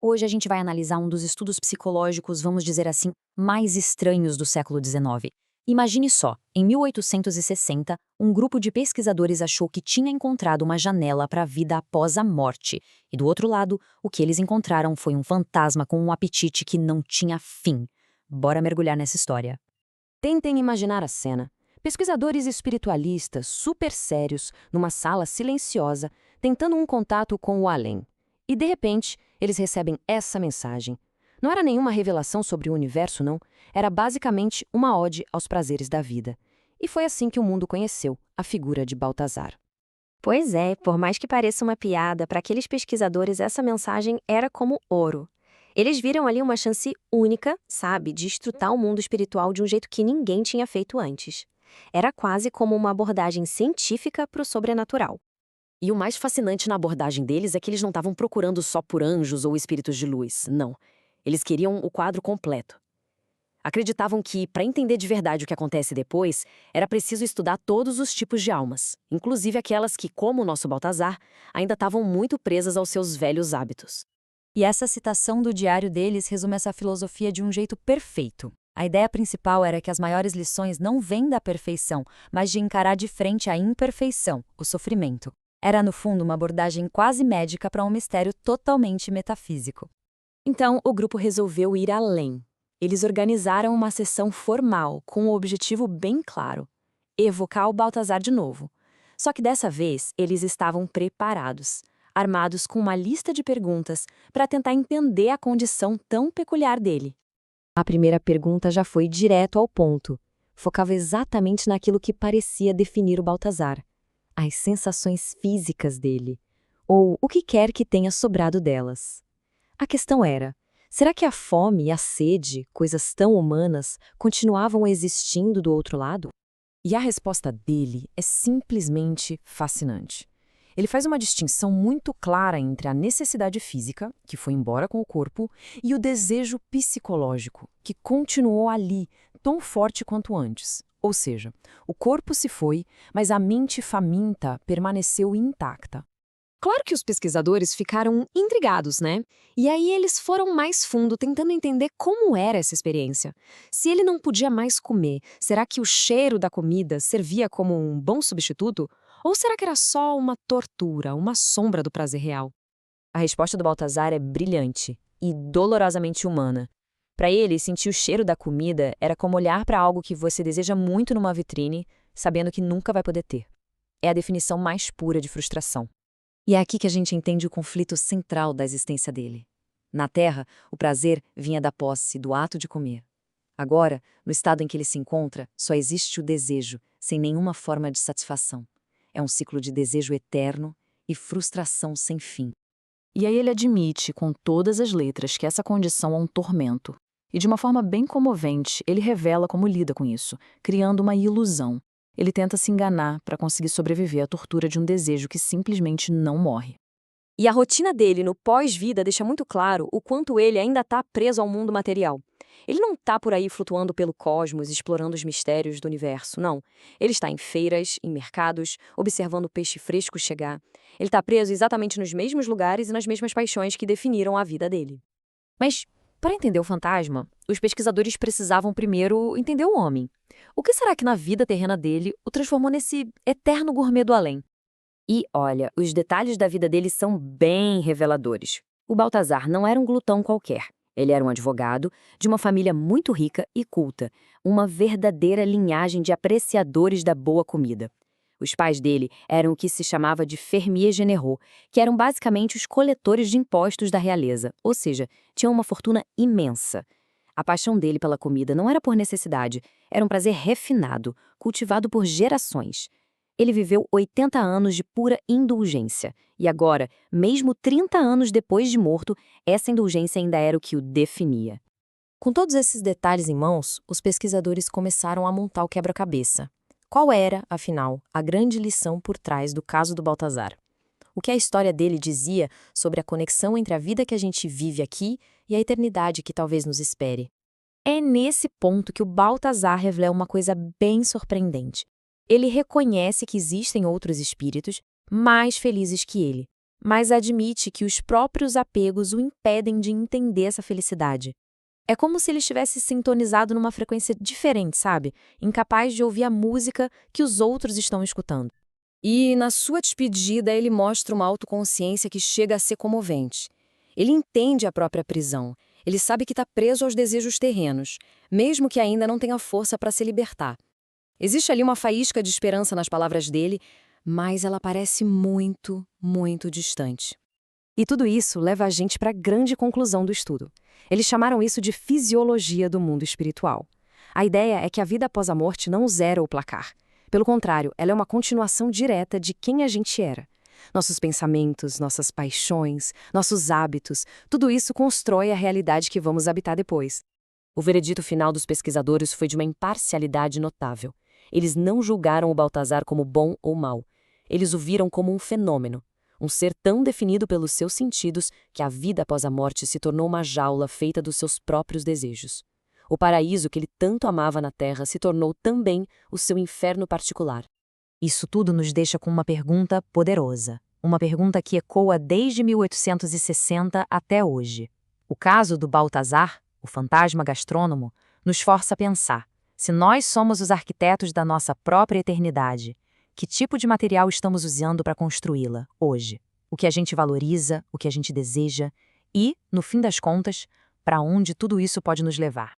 Hoje a gente vai analisar um dos estudos psicológicos, vamos dizer assim, mais estranhos do século XIX. Imagine só, em 1860, um grupo de pesquisadores achou que tinha encontrado uma janela para a vida após a morte. E do outro lado, o que eles encontraram foi um fantasma com um apetite que não tinha fim. Bora mergulhar nessa história. Tentem imaginar a cena. Pesquisadores espiritualistas super sérios, numa sala silenciosa, tentando um contato com o além. E, de repente, eles recebem essa mensagem. Não era nenhuma revelação sobre o universo, não. Era basicamente uma ode aos prazeres da vida. E foi assim que o mundo conheceu a figura de Baltazar. Pois é, por mais que pareça uma piada, para aqueles pesquisadores essa mensagem era como ouro. Eles viram ali uma chance única, sabe, de estrutar o mundo espiritual de um jeito que ninguém tinha feito antes. Era quase como uma abordagem científica para o sobrenatural. E o mais fascinante na abordagem deles é que eles não estavam procurando só por anjos ou espíritos de luz, não. Eles queriam o quadro completo. Acreditavam que, para entender de verdade o que acontece depois, era preciso estudar todos os tipos de almas, inclusive aquelas que, como o nosso Baltazar, ainda estavam muito presas aos seus velhos hábitos. E essa citação do diário deles resume essa filosofia de um jeito perfeito. A ideia principal era que as maiores lições não vêm da perfeição, mas de encarar de frente a imperfeição, o sofrimento. Era, no fundo, uma abordagem quase médica para um mistério totalmente metafísico. Então, o grupo resolveu ir além. Eles organizaram uma sessão formal, com um objetivo bem claro: evocar o Baltazar de novo. Só que dessa vez, eles estavam preparados, armados com uma lista de perguntas para tentar entender a condição tão peculiar dele. A primeira pergunta já foi direto ao ponto. Focava exatamente naquilo que parecia definir o Baltazar: as sensações físicas dele, ou o que quer que tenha sobrado delas. A questão era: será que a fome e a sede, coisas tão humanas, continuavam existindo do outro lado? E a resposta dele é simplesmente fascinante. Ele faz uma distinção muito clara entre a necessidade física, que foi embora com o corpo, e o desejo psicológico, que continuou ali, tão forte quanto antes. Ou seja, o corpo se foi, mas a mente faminta permaneceu intacta. Claro que os pesquisadores ficaram intrigados, né? E aí eles foram mais fundo tentando entender como era essa experiência. Se ele não podia mais comer, será que o cheiro da comida servia como um bom substituto? Ou será que era só uma tortura, uma sombra do prazer real? A resposta do Baltazar é brilhante e dolorosamente humana. Para ele, sentir o cheiro da comida era como olhar para algo que você deseja muito numa vitrine, sabendo que nunca vai poder ter. É a definição mais pura de frustração. E é aqui que a gente entende o conflito central da existência dele. Na Terra, o prazer vinha da posse, do ato de comer. Agora, no estado em que ele se encontra, só existe o desejo, sem nenhuma forma de satisfação. É um ciclo de desejo eterno e frustração sem fim. E aí ele admite, com todas as letras, que essa condição é um tormento. E de uma forma bem comovente, ele revela como lida com isso, criando uma ilusão. Ele tenta se enganar para conseguir sobreviver à tortura de um desejo que simplesmente não morre. E a rotina dele no pós-vida deixa muito claro o quanto ele ainda está preso ao mundo material. Ele não está por aí flutuando pelo cosmos, explorando os mistérios do universo, não. Ele está em feiras, em mercados, observando o peixe fresco chegar. Ele está preso exatamente nos mesmos lugares e nas mesmas paixões que definiram a vida dele. Mas, para entender o fantasma, os pesquisadores precisavam primeiro entender o homem. O que será que na vida terrena dele o transformou nesse eterno gourmet do além? E, olha, os detalhes da vida dele são bem reveladores. O Baltazar não era um glutão qualquer. Ele era um advogado de uma família muito rica e culta, uma verdadeira linhagem de apreciadores da boa comida. Os pais dele eram o que se chamava de fermiers généraux, que eram basicamente os coletores de impostos da realeza, ou seja, tinham uma fortuna imensa. A paixão dele pela comida não era por necessidade, era um prazer refinado, cultivado por gerações. Ele viveu 80 anos de pura indulgência, e agora, mesmo 30 anos depois de morto, essa indulgência ainda era o que o definia. Com todos esses detalhes em mãos, os pesquisadores começaram a montar o quebra-cabeça. Qual era, afinal, a grande lição por trás do caso do Baltazar? O que a história dele dizia sobre a conexão entre a vida que a gente vive aqui e a eternidade que talvez nos espere? É nesse ponto que o Baltazar revela uma coisa bem surpreendente. Ele reconhece que existem outros espíritos mais felizes que ele. mas admite que os próprios apegos o impedem de entender essa felicidade. É como se ele estivesse sintonizado numa frequência diferente, sabe? Incapaz de ouvir a música que os outros estão escutando. E, na sua despedida, ele mostra uma autoconsciência que chega a ser comovente. Ele entende a própria prisão. Ele sabe que está preso aos desejos terrenos, mesmo que ainda não tenha força para se libertar. Existe ali uma faísca de esperança nas palavras dele, mas ela parece muito, muito distante. E tudo isso leva a gente para a grande conclusão do estudo. Eles chamaram isso de fisiologia do mundo espiritual. A ideia é que a vida após a morte não zera o placar. Pelo contrário, ela é uma continuação direta de quem a gente era. Nossos pensamentos, nossas paixões, nossos hábitos, tudo isso constrói a realidade que vamos habitar depois. O veredito final dos pesquisadores foi de uma imparcialidade notável. Eles não julgaram o Baltazar como bom ou mau. Eles o viram como um fenômeno, um ser tão definido pelos seus sentidos que a vida após a morte se tornou uma jaula feita dos seus próprios desejos. O paraíso que ele tanto amava na Terra se tornou também o seu inferno particular. Isso tudo nos deixa com uma pergunta poderosa. Uma pergunta que ecoa desde 1860 até hoje. O caso do Baltazar, o fantasma gastrônomo, nos força a pensar: se nós somos os arquitetos da nossa própria eternidade, que tipo de material estamos usando para construí-la hoje? O que a gente valoriza, o que a gente deseja e, no fim das contas, para onde tudo isso pode nos levar?